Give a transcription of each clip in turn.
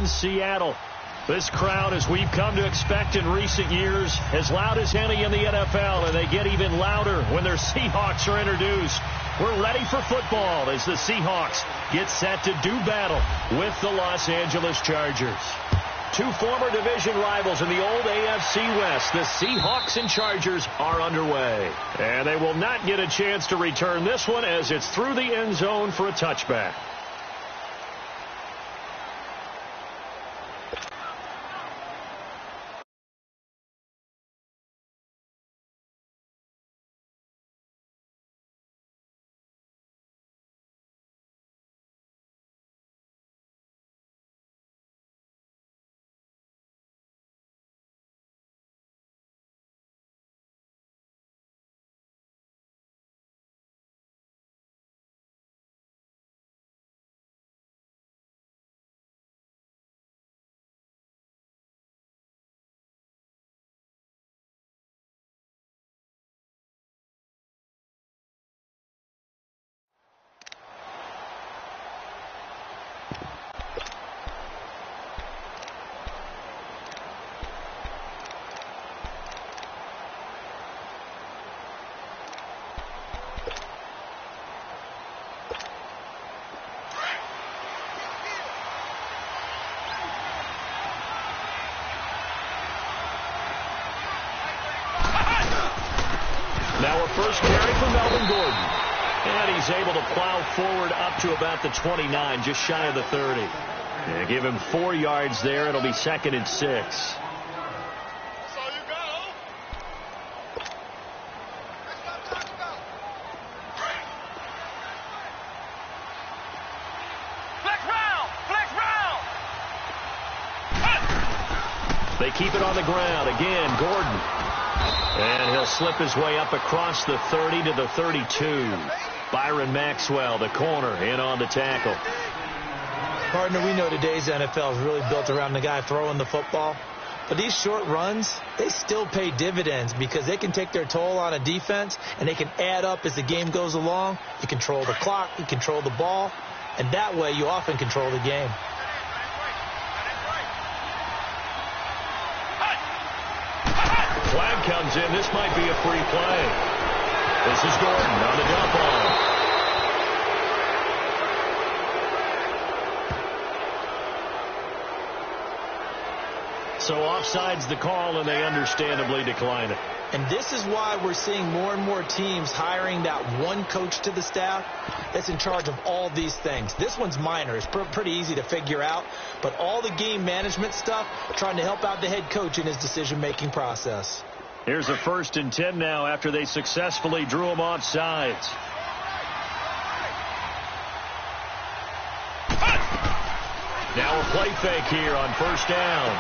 in Seattle. This crowd, as we've come to expect in recent years, as loud as any in the NFL, and they get even louder when their Seahawks are introduced. We're ready for football as the Seahawks get set to do battle with the Los Angeles Chargers. Two former division rivals in the old AFC West, the Seahawks and Chargers, are underway. And they will not get a chance to return this one as it's through the end zone for a touchback. Now a first carry for Melvin Gordon. And he's able to plow forward up to about the 29, just shy of the 30. And give him 4 yards there. It'll be 2nd and 6. They keep it on the ground. Again, Gordon. And he'll slip his way up across the 30 to the 32. Byron Maxwell, the corner, in on the tackle. Partner, we know today's NFL is really built around the guy throwing the football. But these short runs, they still pay dividends because they can take their toll on a defense, and they can add up as the game goes along. You control the clock, you control the ball, and that way you often control the game. Flag comes in. This might be a free play. This is Gordon on the dump off. So offside's the call, and they understandably decline it. And this is why we're seeing more and more teams hiring that one coach to the staff that's in charge of all these things. This one's minor. It's pretty easy to figure out. But all the game management stuff, trying to help out the head coach in his decision-making process. Here's a 1st and 10 now after they successfully drew him off sides. Now a play fake here on 1st down.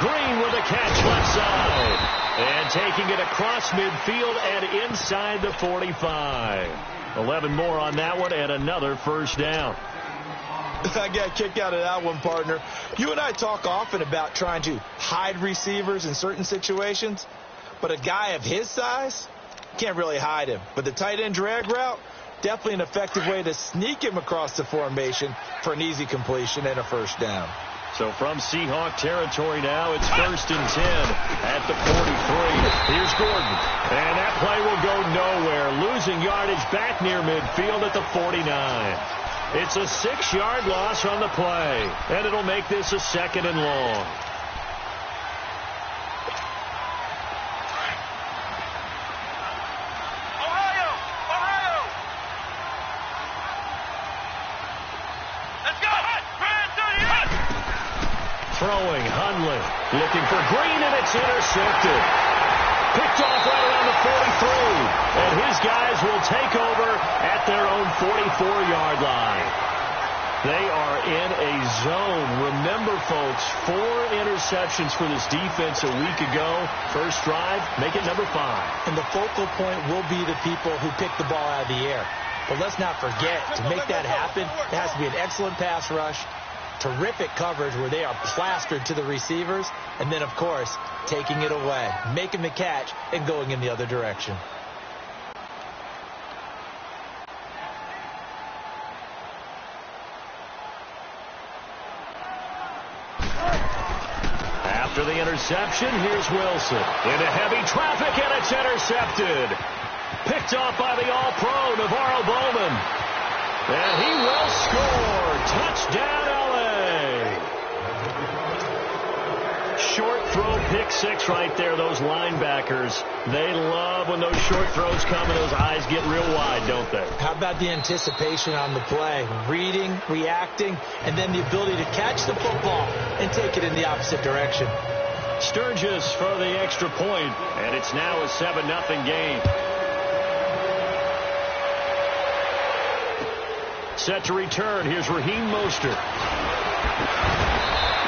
Green with a catch left side. And taking it across midfield and inside the 45. 11 more on that one and another 1st down. I got a kick out of that one, partner. You and I talk often about trying to hide receivers in certain situations. But a guy of his size, can't really hide him. But the tight end drag route, definitely an effective way to sneak him across the formation for an easy completion and a 1st down. So from Seahawk territory now, it's 1st and 10 at the 43. Here's Gordon. And that play will go nowhere. Losing yardage back near midfield at the 49. It's a 6-yard loss on the play. And it'll make this a 2nd and long. Throwing, Hundley, looking for Green, and it's intercepted. Picked off right around the 43. And his guys will take over at their own 44-yard line. They are in a zone. Remember, folks, 4 interceptions for this defense a week ago. First drive, make it number 5. And the focal point will be the people who pick the ball out of the air. But let's not forget, to make that happen, there has to be an excellent pass rush, terrific coverage where they are plastered to the receivers, and then, of course, taking it away, making the catch, and going in the other direction. After the interception, here's Wilson. Into heavy traffic, and it's intercepted. Picked off by the All-Pro, Navarro Bowman. And he will score. Touchdown, L.A. Short throw, pick six right there. Those linebackers, they love when those short throws come and those eyes get real wide, don't they? How about the anticipation on the play? Reading, reacting, and then the ability to catch the football and take it in the opposite direction. Sturgis for the extra point, and it's now a 7-0 game. Set to return. Here's Raheem Mostert.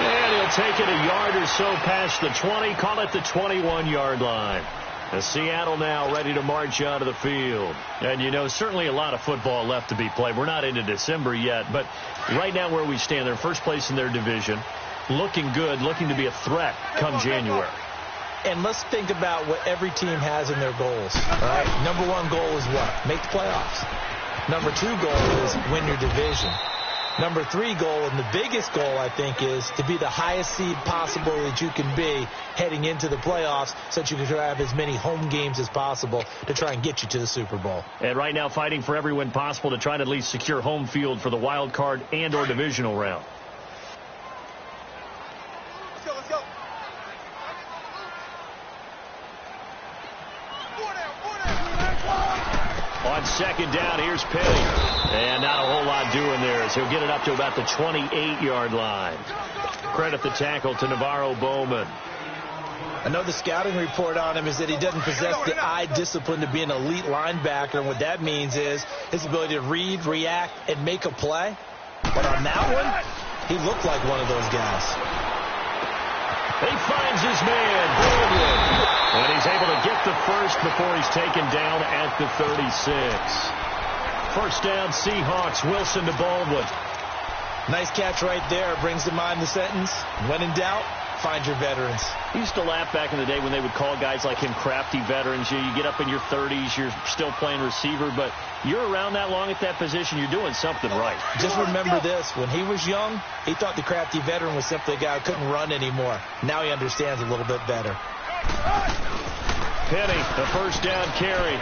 And he'll take it a yard or so past the 20. Call it the 21-yard line. And Seattle now ready to march out of the field. And, you know, certainly a lot of football left to be played. We're not into December yet, but right now where we stand, they're first place in their division. Looking good, looking to be a threat come January. And let's think about what every team has in their goals. All right? Number one goal is what? Make the playoffs. Number two goal is win your division. Number three goal, and the biggest goal, I think, is to be the highest seed possible that you can be heading into the playoffs so that you can have as many home games as possible to try and get you to the Super Bowl. And right now fighting for every win possible to try to at least secure home field for the wild card and or divisional round. Let's go. On second down, here's Petty. And not a whole lot doing there as he'll get it up to about the 28-yard line. Credit the tackle to Navarro Bowman. I know the scouting report on him is that he doesn't possess the eye discipline to be an elite linebacker. And what that means is his ability to read, react, and make a play. But on that one, he looked like one of those guys. He finds his man, Baldwin. And he's able to get the first before he's taken down at the 36. First down, Seahawks. Wilson to Baldwin. Nice catch right there. Brings to mind the sentence, when in doubt, find your veterans. I used to laugh back in the day when they would call guys like him crafty veterans. You get up in your 30s, you're still playing receiver, but you're around that long at that position, you're doing something right. Just remember this. When he was young, he thought the crafty veteran was simply a guy who couldn't run anymore. Now he understands a little bit better. Penny, the first down carry.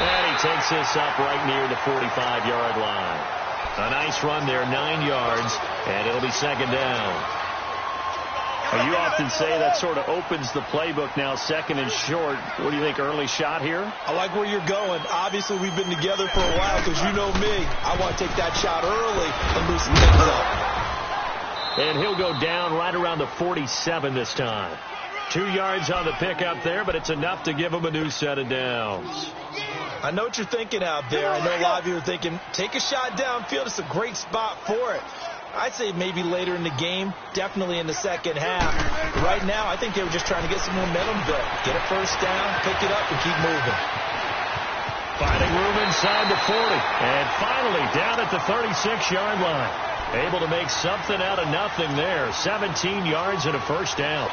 And he takes this up right near the 45-yard line. A nice run there, 9 yards, and it'll be second down. You often say that sort of opens the playbook now, second and short. What do you think, early shot here? I like where you're going. Obviously, we've been together for a while because you know me. I want to take that shot early and loosen things up. And he'll go down right around the 47 this time. 2 yards on the pickup there, but it's enough to give him a new set of downs. I know what you're thinking out there. I know a lot of you are thinking, take a shot downfield. It's a great spot for it. I'd say maybe later in the game, definitely in the second half. Right now, I think they were just trying to get some momentum built. Get a first down, pick it up, and keep moving. Finding room inside the 40. And finally, down at the 36-yard line. Able to make something out of nothing there. 17 yards and a first down.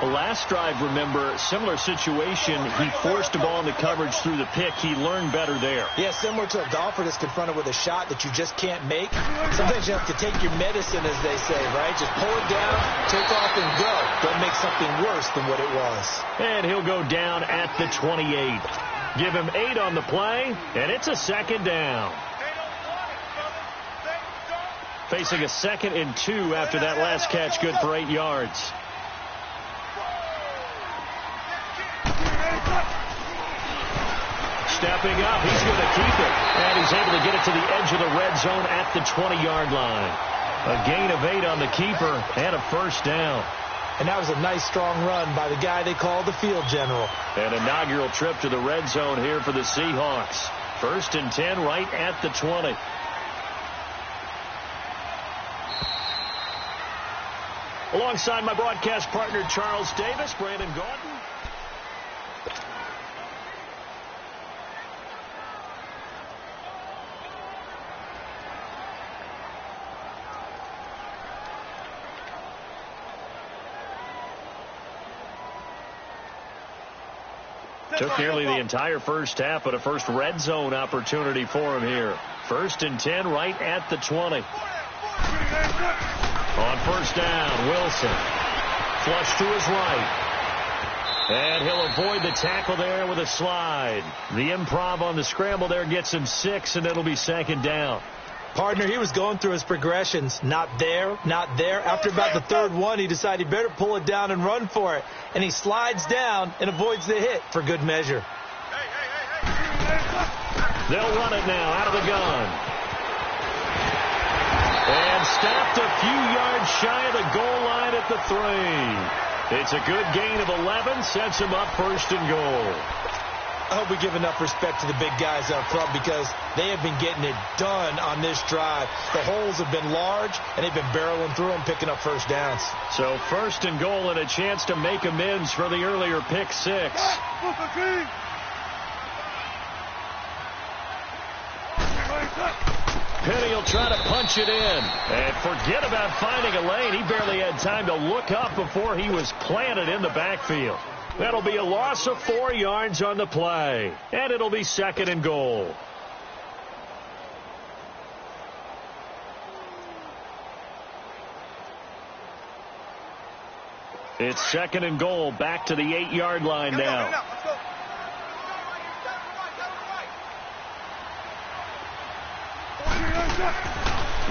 Last drive, remember, similar situation. He forced the ball in the coverage through the pick. He learned better there. Yeah, similar to a golfer that's confronted with a shot that you just can't make. Sometimes you have to take your medicine, as they say, right? Just pull it down, take off, and go. Don't make something worse than what it was. And he'll go down at the 28. Give him 8 on the play, and it's a second down. Facing a 2nd and 2 after that last catch, good for 8 yards. Stepping up, he's going to keep it. And he's able to get it to the edge of the red zone at the 20-yard line. A gain of 8 on the keeper and a first down. And that was a nice, strong run by the guy they called the field general. An inaugural trip to the red zone here for the Seahawks. 1st and 10 right at the 20. Alongside my broadcast partner, Charles Davis, Brandon Gordon. Took nearly the entire first half, but a first red zone opportunity for him here. 1st and 10 right at the 20. On first down, Wilson. Flush to his right. And he'll avoid the tackle there with a slide. The improv on the scramble there gets him 6, and it'll be second down. Partner, he was going through his progressions. Not there, not there. After about the third one, he decided he better pull it down and run for it. And he slides down and avoids the hit for good measure. They'll run it now out of the gun. And stopped a few yards shy of the goal line at the 3. It's a good gain of 11, sets him up first and goal. I hope we give enough respect to the big guys up front because they have been getting it done on this drive. The holes have been large, and they've been barreling through them, picking up first downs. So first and goal and a chance to make amends for the earlier pick 6. Penny will try to punch it in. And forget about finding a lane. He barely had time to look up before he was planted in the backfield. That'll be a loss of 4 yards on the play. And it'll be second and goal. It's second and goal, back to the 8-yard line now.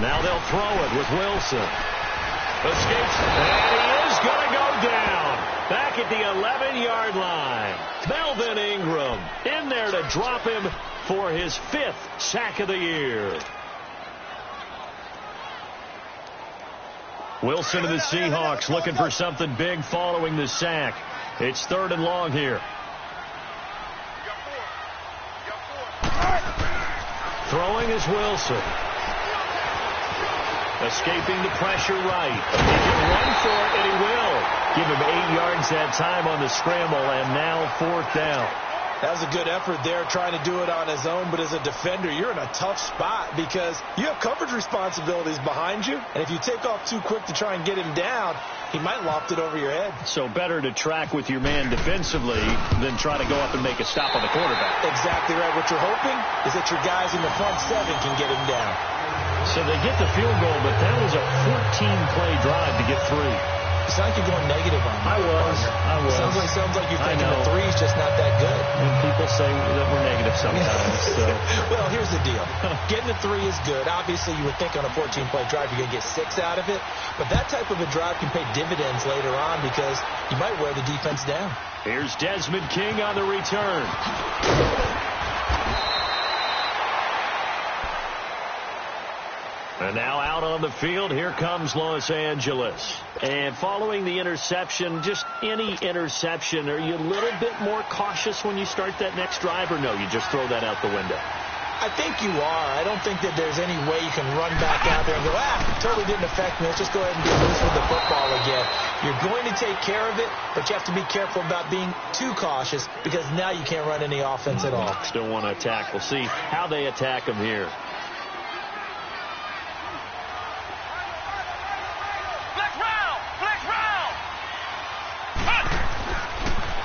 Now they'll throw it with Wilson. Escapes, and he is going to go down. Back at the 11-yard line. Melvin Ingram in there to drop him for his 5th sack of the year. Wilson and the Seahawks looking for something big following the sack. It's third and long here. Throwing is Wilson. Escaping the pressure right. He can run for it, and he will. Give him 8 yards that time on the scramble, and now 4th down. That was a good effort there, trying to do it on his own. But as a defender, you're in a tough spot because you have coverage responsibilities behind you. And if you take off too quick to try and get him down, he might loft it over your head. So better to track with your man defensively than try to go up and make a stop on the quarterback. Exactly right. What you're hoping is that your guys in the front 7 can get him down. So they get the field goal, but that was a 14-play drive to get 3. You sound like you're going negative on me. I was. Sounds like you're thinking the 3's just not that good. And people say that we're negative sometimes. So. Well, here's the deal. Getting the 3 is good. Obviously, you would think on a 14-play drive you're going to get 6 out of it. But that type of a drive can pay dividends later on because you might wear the defense down. Here's Desmond King on the return. And now out on the field, here comes Los Angeles. And following the interception, just any interception, are you a little bit more cautious when you start that next drive, or no, you just throw that out the window? I think you are. I don't think that there's any way you can run back out there and go, totally didn't affect me. Let's just go ahead and get loose with the football again. You're going to take care of it, but you have to be careful about being too cautious because now you can't run any offense at all. Still want to attack. We'll see how they attack him here.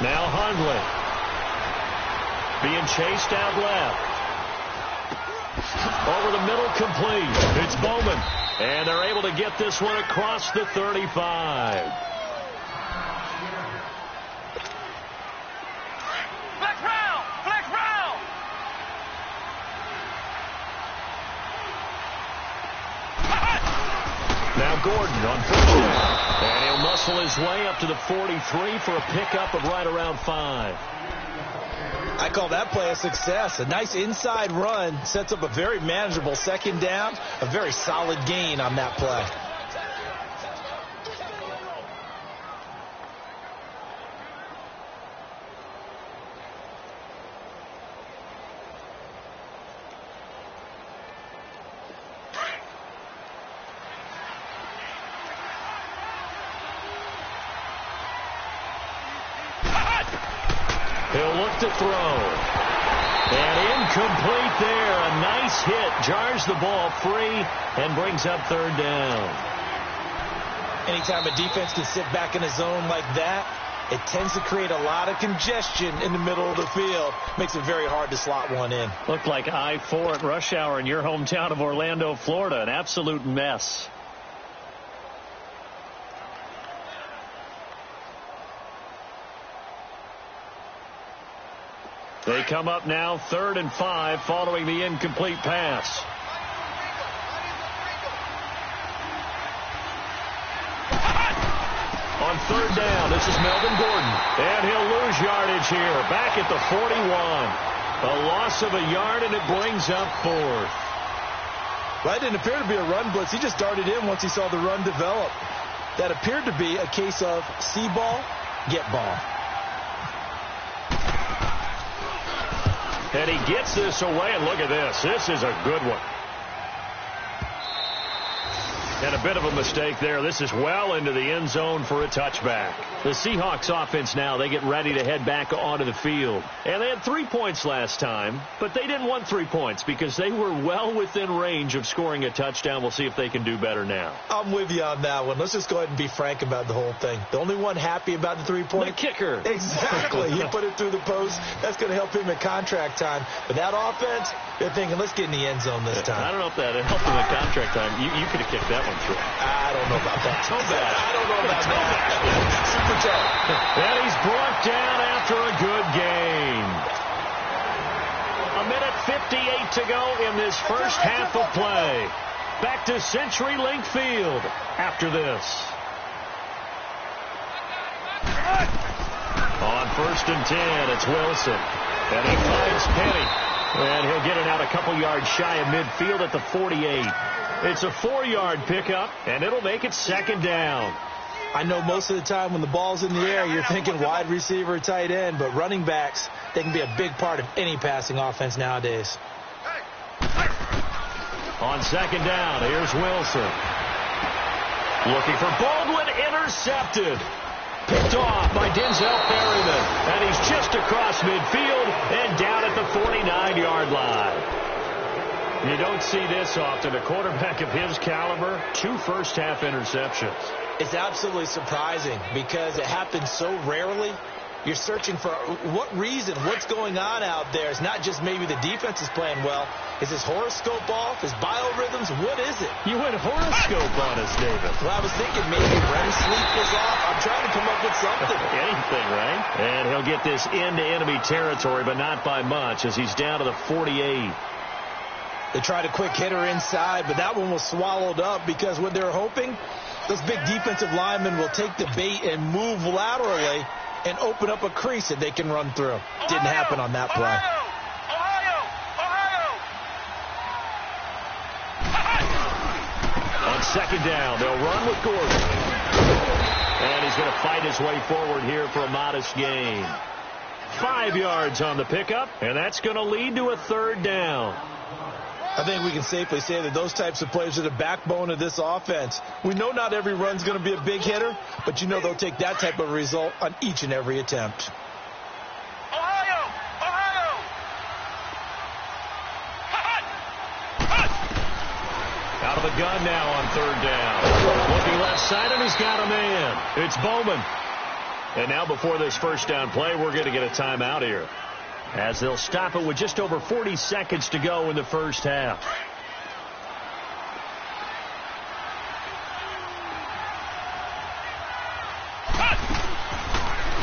Now Hundley being chased out left. Over the middle, complete. It's Bowman. And they're able to get this one across the 35. Flex round. Now Gordon on first down. And he'll muscle his way up to the 43 for a pickup of right around 5. I call that play a success. A nice inside run sets up a very manageable second down. A very solid gain on that play. He'll look to throw. And incomplete there. A nice hit. Jars the ball free and brings up third down. Anytime a defense can sit back in a zone like that, it tends to create a lot of congestion in the middle of the field. Makes it very hard to slot one in. Looked like I-4 at rush hour in your hometown of Orlando, Florida. An absolute mess. come up now 3rd and 5 following the incomplete pass. On 3rd down, this is Melvin Gordon. And he'll lose yardage here. Back at the 41. A loss of a yard, and it brings up 4th. Well, that didn't appear to be a run blitz. He just darted in once he saw the run develop. That appeared to be a case of see ball, get ball. And he gets this away, and look at this. This is a good one. And a bit of a mistake there. This is well into the end zone for a touchback. The Seahawks offense now, they get ready to head back onto the field. And they had 3 points last time, but they didn't want 3 points because they were well within range of scoring a touchdown. We'll see if they can do better now. I'm with you on that one. Let's just go ahead and be frank about the whole thing. The only one happy about the 3-point? The kicker. Exactly. He put it through the post. That's going to help him at contract time. But that offense, they're thinking, let's get in the end zone this time. I don't know if that helped him at contract time. You could have kicked that one through. I don't know about that. Toe bad. I don't know about that. Super toe. And he's brought down after a good gain. 1:58 to go in this first half of play. Back to CenturyLink Field after this. On 1st and 10, it's Wilson. And he finds Penny. And he'll get it out a couple yards shy of midfield at the 48. It's a 4-yard pickup, and it'll make it 2nd down. I know most of the time when the ball's in the air, you're thinking wide receiver, tight end, but running backs, they can be a big part of any passing offense nowadays. On 2nd down, here's Wilson. Looking for Baldwin, intercepted. Picked off by Denzel Perryman. And he's just across midfield and down at the 49-yard line. You don't see this often. A quarterback of his caliber, 2 first-half interceptions. It's absolutely surprising because it happens so rarely. You're searching for what reason, what's going on out there. It's not just maybe the defense is playing well. Is his horoscope off? His biorhythms? What is it? You went horoscope on us, David. Well, I was thinking maybe REM sleep was off. I'm trying to come up with something. Anything, right? And he'll get this into enemy territory, but not by much as he's down to the 48. They tried a quick hitter inside, but that one was swallowed up because what they're hoping, those big defensive linemen will take the bait and move laterally and open up a crease that they can run through. Didn't happen on that play. On 2nd down, they'll run with Gordon. And he's going to fight his way forward here for a modest gain. 5 yards on the pickup, and that's going to lead to a 3rd down. I think we can safely say that those types of plays are the backbone of this offense. We know not every run's going to be a big hitter, but you know they'll take that type of result on each and every attempt. Out of the gun now on 3rd down. Looking left side, and he's got a man. It's Bowman. And now before this first down play, we're going to get a timeout here, as they'll stop it with just over 40 seconds to go in the first half.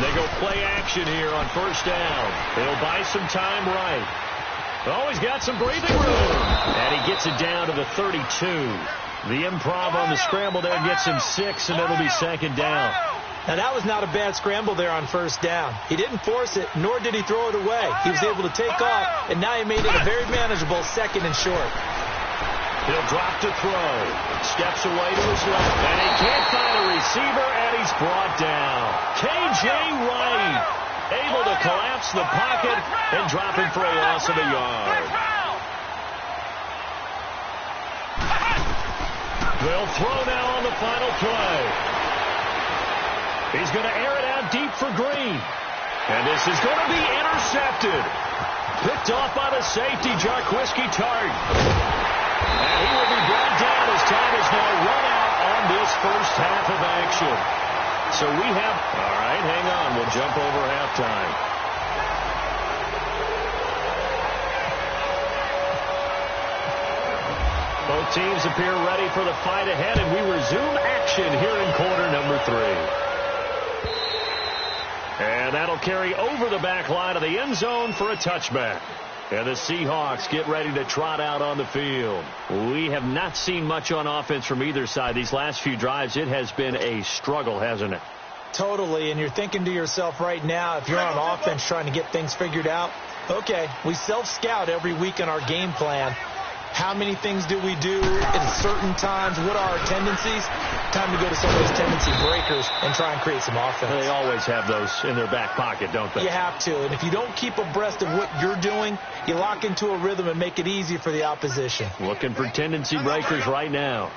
They go play action here on 1st down. They'll buy some time right. Oh, he's got some breathing room. And he gets it down to the 32. The improv on the scramble there gets him 6, and it'll be 2nd down. Now, that was not a bad scramble there on 1st down. He didn't force it, nor did he throw it away. He was able to take off, and now he made it a very manageable 2nd and short. He'll drop to throw. Steps away to his left, and he can't find a receiver, and he's brought down. K.J. Wright able to collapse the pocket and drop him for a loss of a yard. They'll throw now on the final play. He's going to air it out deep for Green. And this is going to be intercepted. Picked off by the safety, Jarquiski Tart. And he will be brought down as time is now run out on this first half of action. So we have, all right, hang on. We'll jump over halftime. Both teams appear ready for the fight ahead, and we resume action here in quarter number 3. And that'll carry over the back line of the end zone for a touchback. And the Seahawks get ready to trot out on the field. We have not seen much on offense from either side. These last few drives, it has been a struggle, hasn't it? Totally, and you're thinking to yourself right now, if you're on offense trying to get things figured out, okay, we self-scout every week in our game plan. How many things do we do at certain times? What are our tendencies? Time to go to some of those tendency breakers and try and create some offense. They always have those in their back pocket, don't they? You have to, and if you don't keep abreast of what you're doing, you lock into a rhythm and make it easy for the opposition. Looking for tendency breakers right now.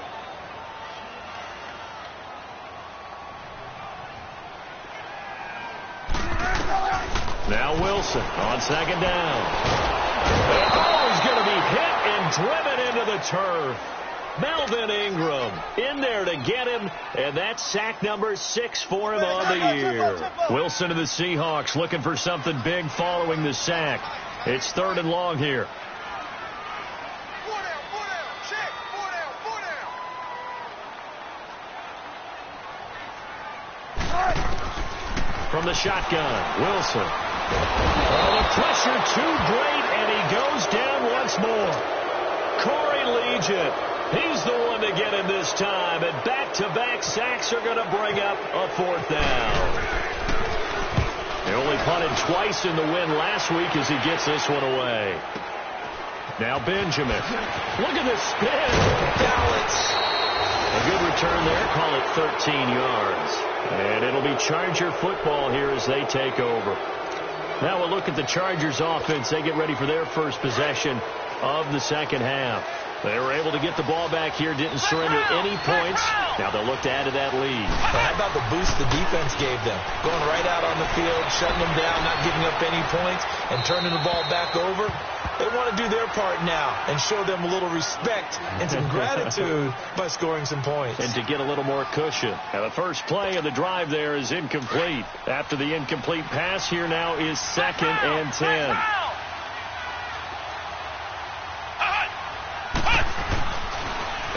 Now Wilson on second down. Oh, he's going to be hit and driven into the turf. Melvin Ingram in there to get him, and that's sack number 6 for him on the year. Wilson and the Seahawks looking for something big following the sack. It's 3rd and long here. From the shotgun, Wilson. Oh, the pressure too great, and he goes down once more. Corey Legion, he's the one to get him this time, and back-to-back sacks are going to bring up a 4th down. They only punted twice in the win last week as he gets this one away. Now Benjamin. Look at the spin. Balance. A good return there. Call it 13 yards. And it'll be Charger football here as they take over. Now we'll look at the Chargers offense. They get ready for their first possession of the second half. They were able to get the ball back here, didn't surrender any points. Now they'll look to add to that lead. How about the boost the defense gave them? Going right out on the field, shutting them down, not giving up any points, and turning the ball back over. They want to do their part now and show them a little respect and some gratitude by scoring some points. And to get a little more cushion. Now the first play of the drive there is incomplete. After the incomplete pass, here now is 2nd and 10.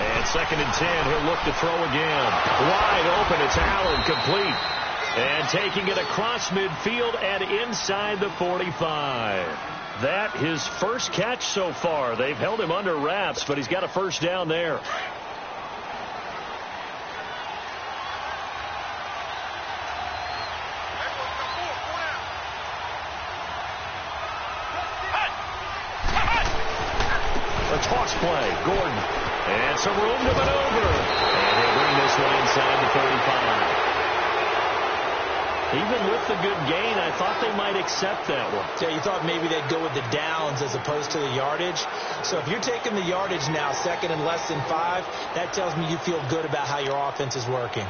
And 2nd and 10, he'll look to throw again. Wide open, it's Allen, complete. And taking it across midfield and inside the 45. That his first catch so far. They've held him under wraps, but he's got a first down there. A toss play, Gordon. And some room to maneuver. And he'll bring this one inside the 35. Even with the good gain, I thought they might accept that one. Yeah, you thought maybe they'd go with the downs as opposed to the yardage. So if you're taking the yardage now, 2nd and less than 5, that tells me you feel good about how your offense is working.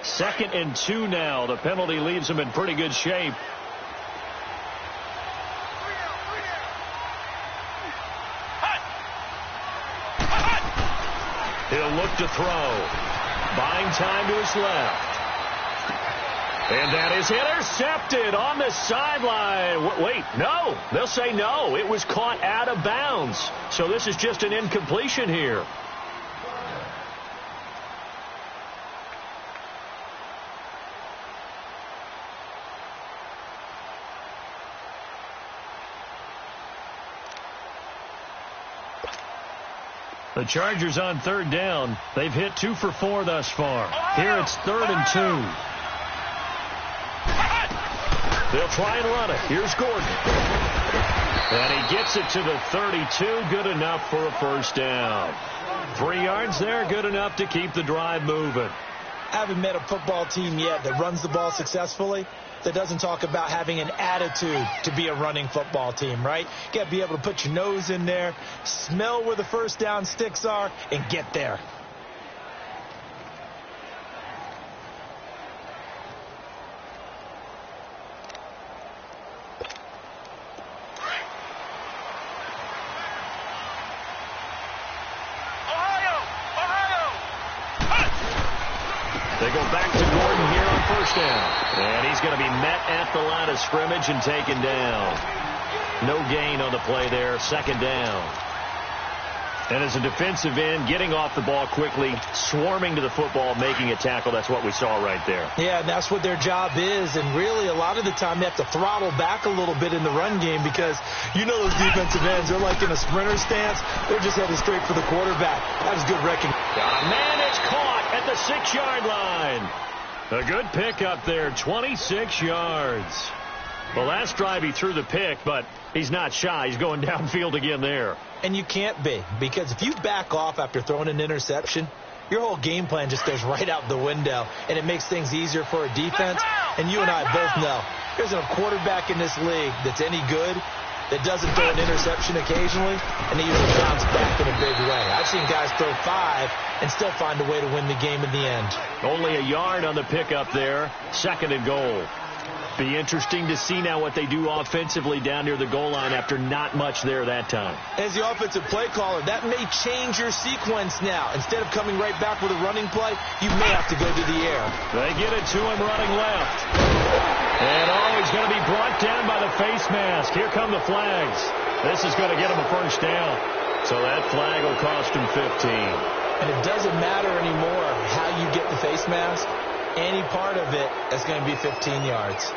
2nd and 2 now. The penalty leaves them in pretty good shape. He'll look to throw. Buying time to his left. And that is intercepted on the sideline. Wait, no. They'll say no. It was caught out of bounds. So this is just an incompletion here. The Chargers on 3rd down. They've hit 2 for 4 thus far. Here it's 3rd and 2. They'll try and run it. Here's Gordon. And he gets it to the 32. Good enough for a first down. 3 yards there. Good enough to keep the drive moving. I haven't met a football team yet that runs the ball successfully that doesn't talk about having an attitude to be a running football team, right? You got to be able to put your nose in there, smell where the first down sticks are, and get there. They go back to Gordon here on first down. And he's going to be met at the line of scrimmage and taken down. No gain on the play there. 2nd down. And as a defensive end, getting off the ball quickly, swarming to the football, making a tackle, that's what we saw right there. Yeah, and that's what their job is. And really, a lot of the time, they have to throttle back a little bit in the run game because you know those defensive ends, they're like in a sprinter stance. They're just headed straight for the quarterback. That was good reckoning. Got a man, it's caught at the 6-yard line. A good pick up there, 26 yards. The last drive he threw the pick, but he's not shy. He's going downfield again there. And you can't be, because if you back off after throwing an interception, your whole game plan just goes right out the window, and it makes things easier for a defense. And you and I both know there's a quarterback in this league that's any good that doesn't throw an interception occasionally, and they usually bounce back in a big way. I've seen guys throw 5 and still find a way to win the game in the end. Only a yard on the pickup there, 2nd and goal. Be interesting to see now what they do offensively down near the goal line after not much there that time. As the offensive play caller, that may change your sequence now. Instead of coming right back with a running play, you may have to go to the air. They get it to him running left. And he's going to be brought down by the face mask. Here come the flags. This is going to get him a first down. So that flag will cost him 15. And it doesn't matter anymore how you get the face mask. Any part of it is going to be 15 yards.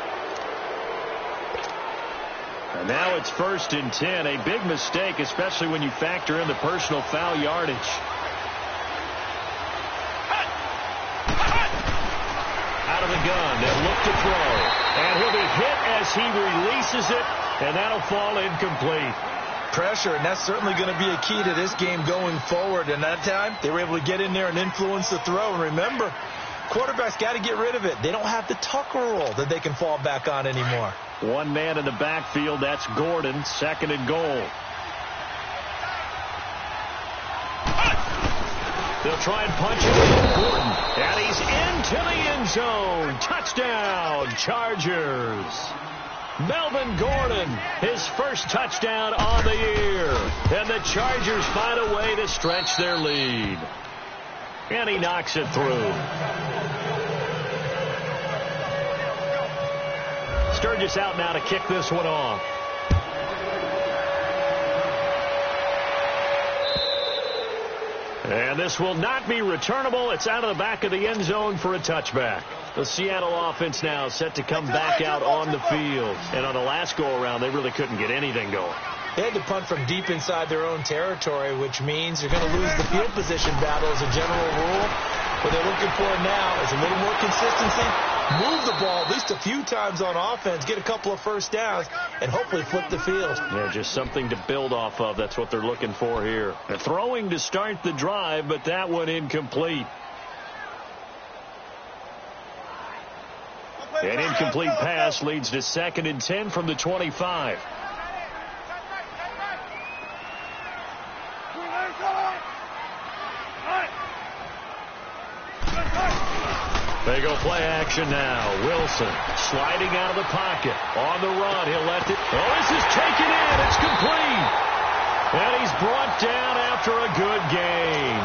And now it's 1st and 10. A big mistake, especially when you factor in the personal foul yardage. Out of the gun, they'll look to throw. And he'll be hit as he releases it, and that'll fall incomplete. Pressure, and that's certainly going to be a key to this game going forward. And that time, they were able to get in there and influence the throw. And remember, quarterbacks got to get rid of it. They don't have the Tucker rule that they can fall back on anymore. One man in the backfield, that's Gordon, 2nd and goal. They'll try and punch it in. Gordon, and he's into the end zone. Touchdown, Chargers. Melvin Gordon, his first touchdown on the year. And the Chargers find a way to stretch their lead. And he knocks it through. Sturgis out now to kick this one off. And this will not be returnable. It's out of the back of the end zone for a touchback. The Seattle offense now set to come back out on the field. And on the last go-around, they really couldn't get anything going. They had to punt from deep inside their own territory, which means you're going to lose the field position battle as a general rule. What they're looking for now is a little more consistency. Move the ball at least a few times on offense, get a couple of first downs, and hopefully flip the field. Yeah, just something to build off of. That's what they're looking for here. They're throwing to start the drive, but that one incomplete. An incomplete pass leads to 2nd and 10 from the 25. They go play action now. Wilson sliding out of the pocket. On the run. He'll let it. Oh, this is taken in. It's complete. And he's brought down after a good gain.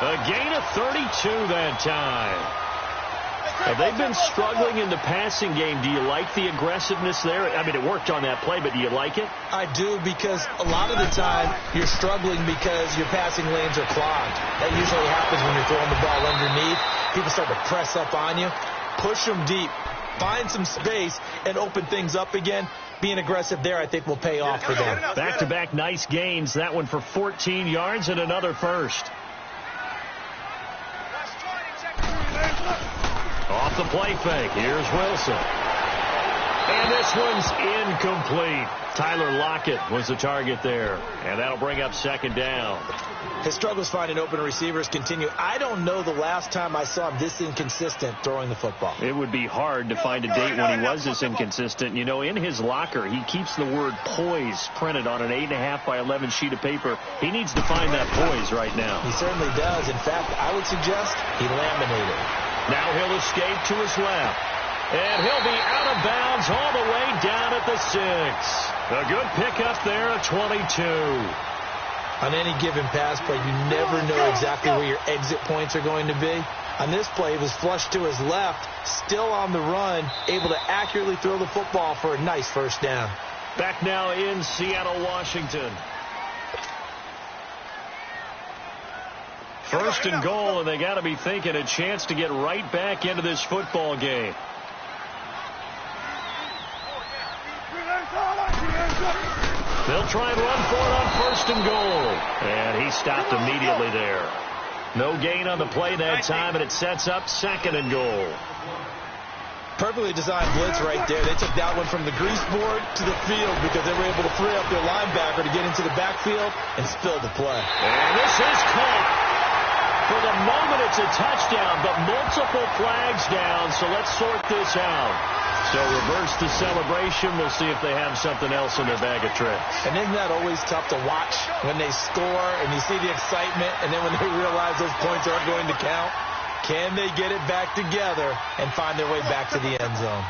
A gain of 32 that time. They've been struggling in the passing game. Do you like the aggressiveness there? I mean, it worked on that play, but do you like it? I do, because a lot of the time you're struggling because your passing lanes are clogged. That usually happens when you're throwing the ball underneath. People start to press up on you. Push them deep. Find some space and open things up again. Being aggressive there, I think, will pay off for them. Back-to-back nice gains. That one for 14 yards and another first. Off the play fake. Here's Wilson. And this one's incomplete. Tyler Lockett was the target there. And that'll bring up 2nd down. His struggles finding open receivers continue. I don't know the last time I saw him this inconsistent throwing the football. It would be hard to find a date when he was this inconsistent. You know, in his locker, he keeps the word poise printed on an 8.5 by 11 sheet of paper. He needs to find that poise right now. He certainly does. In fact, I would suggest he laminated. Now he'll escape to his left. And he'll be out of bounds all the way down at the 6. A good pickup there at 22. On any given pass play, you never know exactly where your exit points are going to be. On this play, he was flushed to his left, still on the run, able to accurately throw the football for a nice first down. Back now in Seattle, Washington. First and goal, and they got to be thinking a chance to get right back into this football game. They'll try and run for it on first and goal. And he stopped immediately there. No gain on the play that time, and it sets up second and goal. Perfectly designed blitz right there. They took that one from the grease board to the field because they were able to free up their linebacker to get into the backfield and spill the play. And this is caught. For the moment, it's a touchdown, but multiple flags down, so let's sort this out. So reverse the celebration. We'll see if they have something else in their bag of tricks. And isn't that always tough to watch when they score and you see the excitement, and then when they realize those points aren't going to count? Can they get it back together and find their way back to the end zone?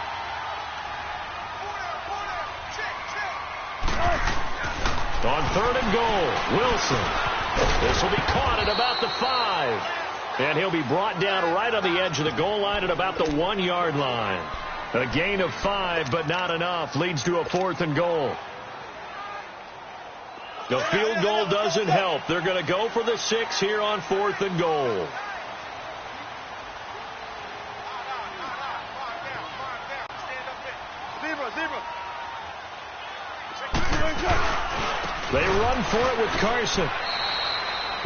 On third and goal, Wilson. This will be caught at about the 5. And he'll be brought down right on the edge of the goal line at about the 1-yard line. A gain of 5, but not enough. Leads to a 4th and goal. The field goal doesn't help. They're going to go for the 6 here on 4th and goal. They run for it with Carson.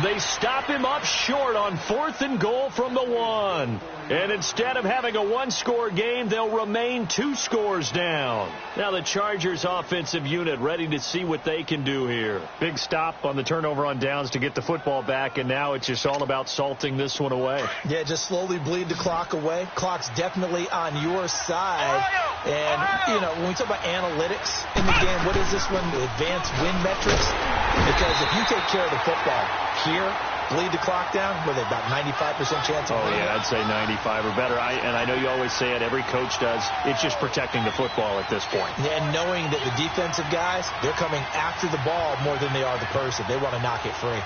They stop him up short on 4th and goal from the 1. And instead of having a one-score game, they'll remain 2 scores down. Now the Chargers offensive unit ready to see what they can do here. Big stop on the turnover on downs to get the football back, and now it's just all about salting this one away. Yeah, just slowly bleed the clock away. Clock's definitely on your side. And, you know, when we talk about analytics in the game, what is this one? Advanced win metrics? Because if you take care of the football here, bleed the clock down, with about 95% chance of winning. Yeah, I'd say 95 or better. And I know you always say it, every coach does. It's just protecting the football at this point. Yeah, and knowing that the defensive guys, they're coming after the ball more than they are the person. They want to knock it free.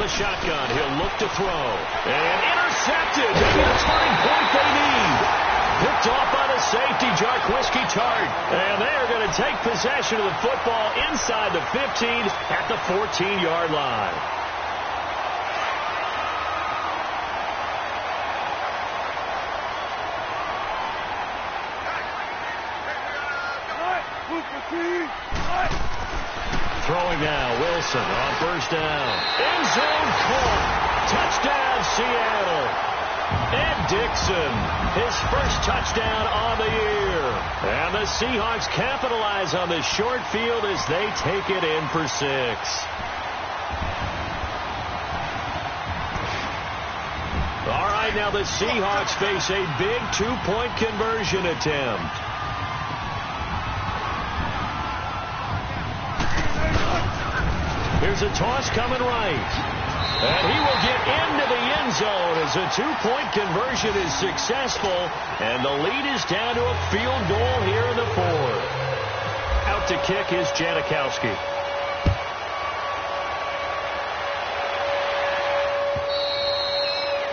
Shotgun, he'll look to throw. And intercepted. Maybe the turning point they need. Picked off by the safety, Jarquiski Tart. And they are going to take possession of the football inside the 15 at the 14-yard line. Throwing now, Wilson on first down. End zone caught. Touchdown, Seattle. Ed Dixon, his first touchdown on the year. And the Seahawks capitalize on the short field as they take it in for 6. All right, now the Seahawks face a big 2-point conversion attempt. Here's a toss coming right. And he will get into the end zone as a 2-point conversion is successful. And the lead is down to a field goal here in the 4th. Out to kick is Janikowski.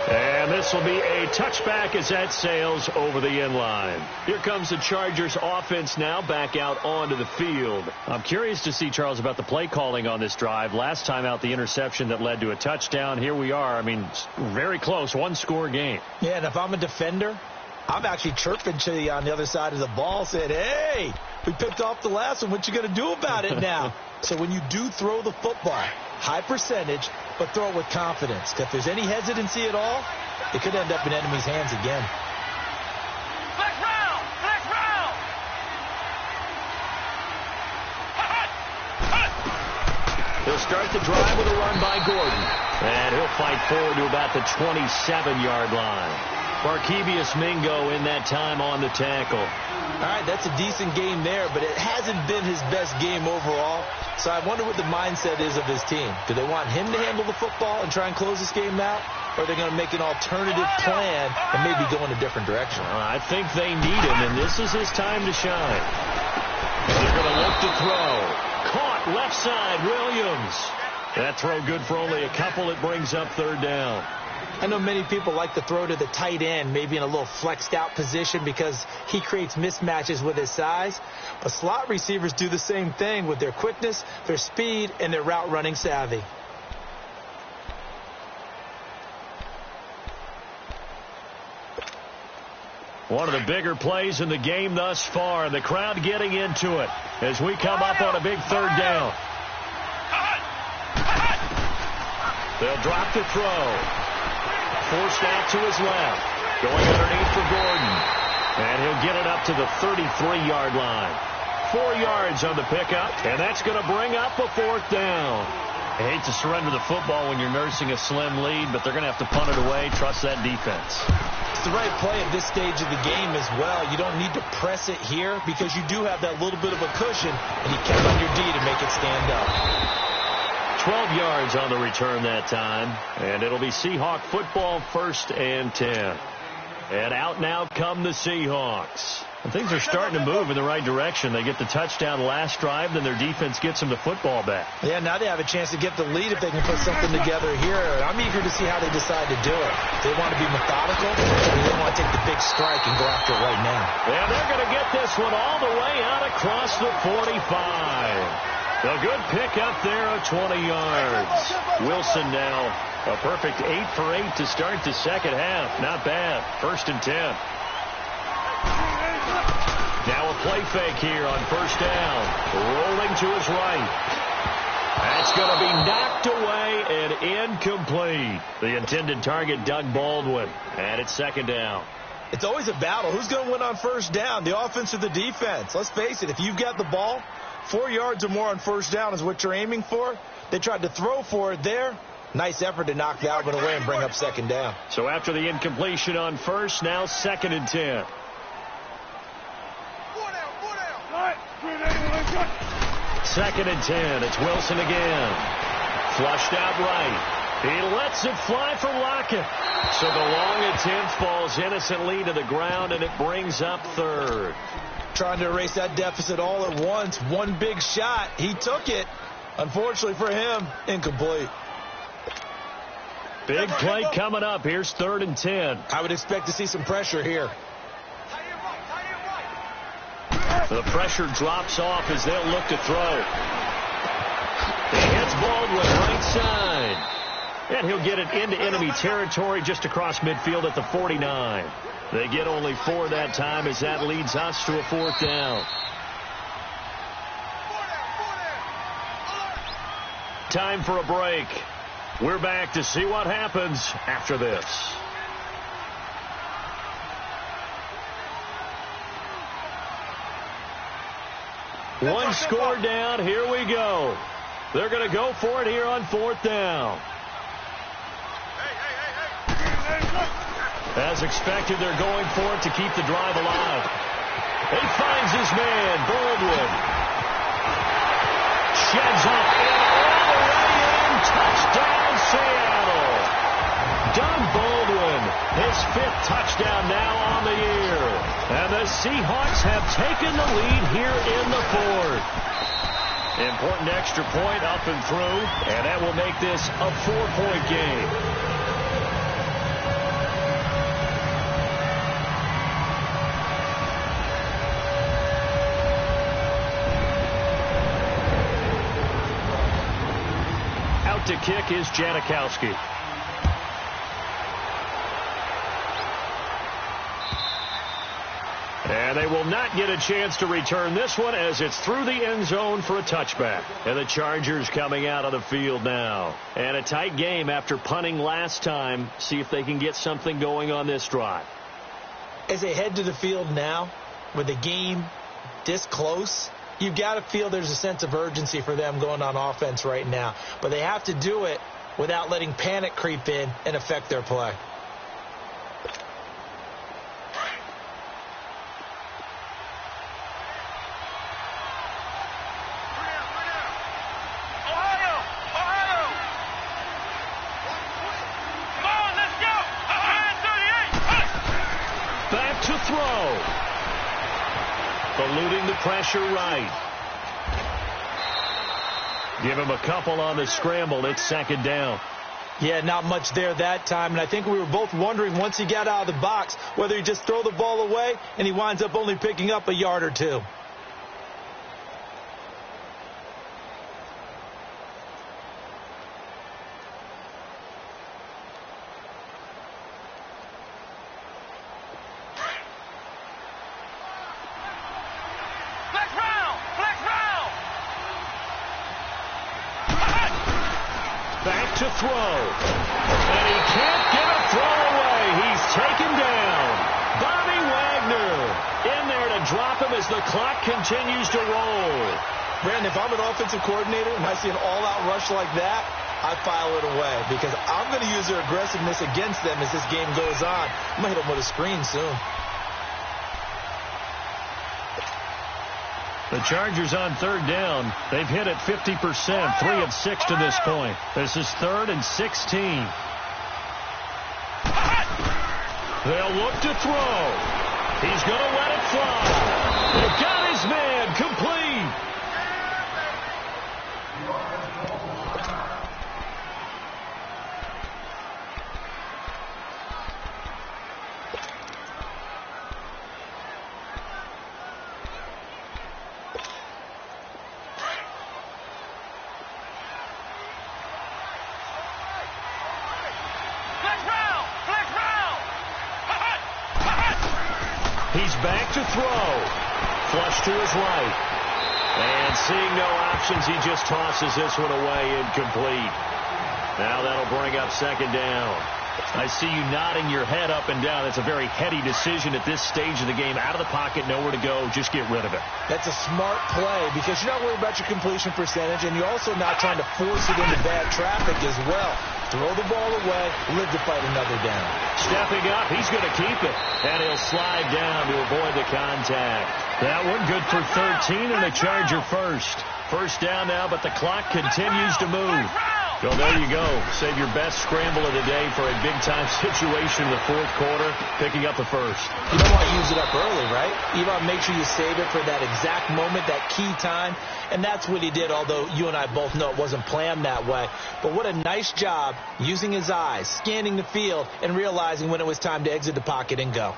And this will be a touchback as that sails over the end line. Here comes the Chargers offense now back out onto the field. I'm curious to see, Charles, about the play calling on this drive. Last time out, the interception that led to a touchdown. Here we are. I mean, very close, 1-score game. Yeah, and if I'm a defender, I'm actually chirping to you on the other side of the ball, saying, hey, we picked off the last one. What you going to do about it now? So when you do throw the football, high percentage, but throw it with confidence. Because if there's any hesitancy at all, it could end up in enemy's hands again. Flex round! Flex round! He'll start the drive with a run by Gordon. And he'll fight forward to about the 27-yard line. Barkevius Mingo in that time on the tackle. All right, that's a decent game there, but it hasn't been his best game overall. So I wonder what the mindset is of his team. Do they want him to handle the football and try and close this game out? Or are they going to make an alternative plan and maybe go in a different direction? I think they need him, and this is his time to shine. They're going to look to throw. Caught left side, Williams. That throw good for only a couple. It brings up third down. I know many people like to throw to the tight end, maybe in a little flexed out position because he creates mismatches with his size. But slot receivers do the same thing with their quickness, their speed, and their route running savvy. One of the bigger plays in the game thus far. The crowd getting into it as we come up on a big third down. They'll drop the throw. Forced out to his left. Going underneath for Gordon. And he'll get it up to the 33-yard line. 4 yards on the pickup. And that's going to bring up a fourth down. I hate to surrender the football when you're nursing a slim lead, but they're going to have to punt it away. Trust that defense. It's the right play at this stage of the game as well. You don't need to press it here because you do have that little bit of a cushion, and you kept on your D to make it stand up. 12 yards on the return that time, and it'll be Seahawk football, 1st and 10. And out now come the Seahawks. And things are starting to move in the right direction. They get the touchdown last drive, then their defense gets them the football back. Yeah, now they have a chance to get the lead if they can put something together here. I'm eager to see how they decide to do it. They want to be methodical, or they want to take the big strike and go after it right now. And they're going to get this one all the way out across the 45. A good pick up there of 20 yards. Wilson now a perfect 8 for 8 to start the second half. Not bad. 1st and 10. Now a play fake here on 1st down. Rolling to his right. That's going to be knocked away and incomplete. The intended target, Doug Baldwin. And it's 2nd down. It's always a battle. Who's going to win on 1st down, the offense or the defense? Let's face it, if you've got the ball, 4 yards or more on 1st down is what you're aiming for. They tried to throw for it there. Nice effort to knock that one away and bring up 2nd down. So after the incompletion on 1st, now 2nd and 10. 2nd and 10. It's Wilson again. Flushed out right. He lets it fly for Lockett. So the long attempt falls innocently to the ground, and it brings up 3rd. Trying to erase that deficit all at once. One big shot. He took it. Unfortunately for him, incomplete. Big play coming up. Here's 3rd and 10. I would expect to see some pressure here. The pressure drops off as they'll look to throw. He hits Baldwin right side. And he'll get it into enemy territory just across midfield at the 49. They get only 4 that time as that leads us to a 4th down. Time for a break. We're back to see what happens after this. One score down. Here we go. They're going to go for it here on 4th down. As expected, they're going for it to keep the drive alive. He finds his man, Baldwin. Sheds up and all the way in. Touchdown, Seattle. Doug Baldwin, his 5th touchdown now on the year. And the Seahawks have taken the lead here in the 4th. Important extra point up and through, and that will make this a 4-point game. To kick is Janikowski. And they will not get a chance to return this one as it's through the end zone for a touchback. And the Chargers coming out of the field now. And a tight game after punting last time. See if they can get something going on this drive. As they head to the field now, with the game this close, you've got to feel there's a sense of urgency for them going on offense right now. But they have to do it without letting panic creep in and affect their play. Back to throw. Eluding the pressure right. Give him a couple on the scramble. It's second down. Yeah, not much there that time, and I think we were both wondering once he got out of the box whether he just throw the ball away and he winds up only picking up a yard or two. Back to throw. And he can't get a throw away. He's taken down. Bobby Wagner in there to drop him as the clock continues to roll. Brandon, if I'm an offensive coordinator and I see an all-out rush like that, I file it away because I'm going to use their aggressiveness against them as this game goes on. I'm going to hit them with a screen soon. The Chargers on third down. They've hit it 50%, 3 of 6 to this point. This is 3rd and 16. They'll look to throw. He's going to let it fly. They've got his man complete. He's back to throw. Flush to his right. And seeing no options, he just tosses this one away incomplete. Now that'll bring up second down. I see you nodding your head up and down. That's a very heady decision at this stage of the game. Out of the pocket, nowhere to go. Just get rid of it. That's a smart play because you're not worried about your completion percentage, and you're also not trying to force it into bad traffic as well. Throw the ball away, live to fight another down. Stepping up, he's going to keep it. And he'll slide down to avoid the contact. That one good for 13 and a Charger first. First down now, but the clock continues to move. So there you go. Save your best scramble of the day for a big-time situation in the fourth quarter, picking up the first. You don't want to use it up early, right? You want to make sure you save it for that exact moment, that key time. And that's what he did, although you and I both know it wasn't planned that way. But what a nice job using his eyes, scanning the field, and realizing when it was time to exit the pocket and go.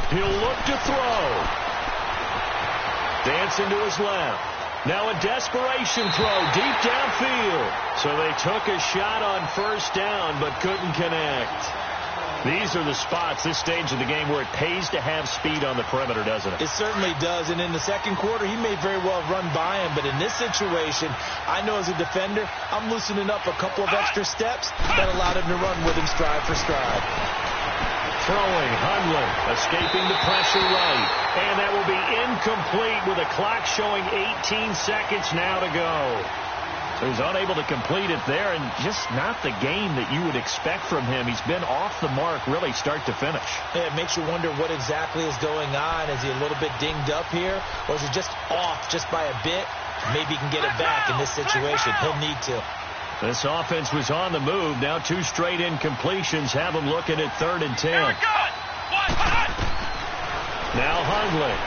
He'll look to throw. Dancing to his left. Now a desperation throw deep downfield. So they took a shot on first down but couldn't connect. These are the spots, this stage of the game, where it pays to have speed on the perimeter, doesn't it? It certainly does. And in the second quarter, he may very well have run by him. But in this situation, I know as a defender, I'm loosening up a couple of extra steps that allowed him to run with him stride for stride. Throwing, Hundley, escaping the pressure right. And that will be incomplete with a clock showing 18 seconds now to go. So he's unable to complete it there, and just not the game that you would expect from him. He's been off the mark really start to finish. Yeah, it makes you wonder what exactly is going on. Is he a little bit dinged up here, or is he just off just by a bit? Maybe he can get it back in this situation. He'll need to. This offense was on the move. Now 2 straight incompletions have him looking at 3rd and 10. Now Hundley.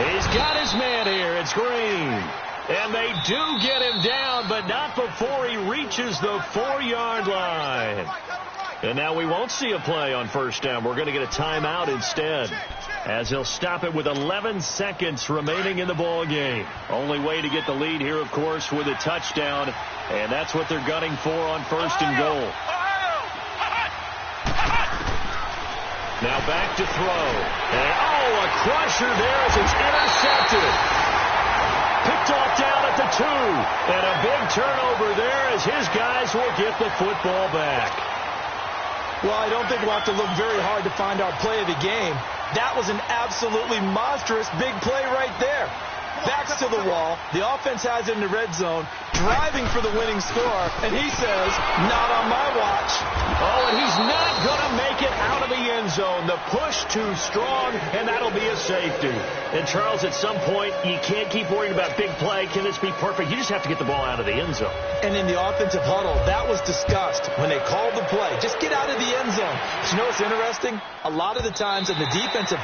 He's got his man here. It's Green. And they do get him down, but not before he reaches the 4-yard line. And now we won't see a play on first down. We're going to get a timeout instead, as he'll stop it with 11 seconds remaining in the ball game. Only way to get the lead here, of course, with a touchdown, and that's what they're gunning for on first and goal. Now back to throw. And, a crusher there as it's intercepted. Picked off down at the 2. And a big turnover there as his guys will get the football back. Well, I don't think we'll have to look very hard to find our play of the game. That was an absolutely monstrous big play right there. backs to the wall. The offense has it in the red zone, driving for the winning score, and he says, not on my watch. Oh, and he's not going to make it out of the end zone. The push too strong, and that'll be a safety. And, Charles, at some point, you can't keep worrying about big play. Can this be perfect? You just have to get the ball out of the end zone. And in the offensive huddle, that was discussed when they called the play. Just get out of the end zone. But you know what's interesting? A lot of the times in the defensive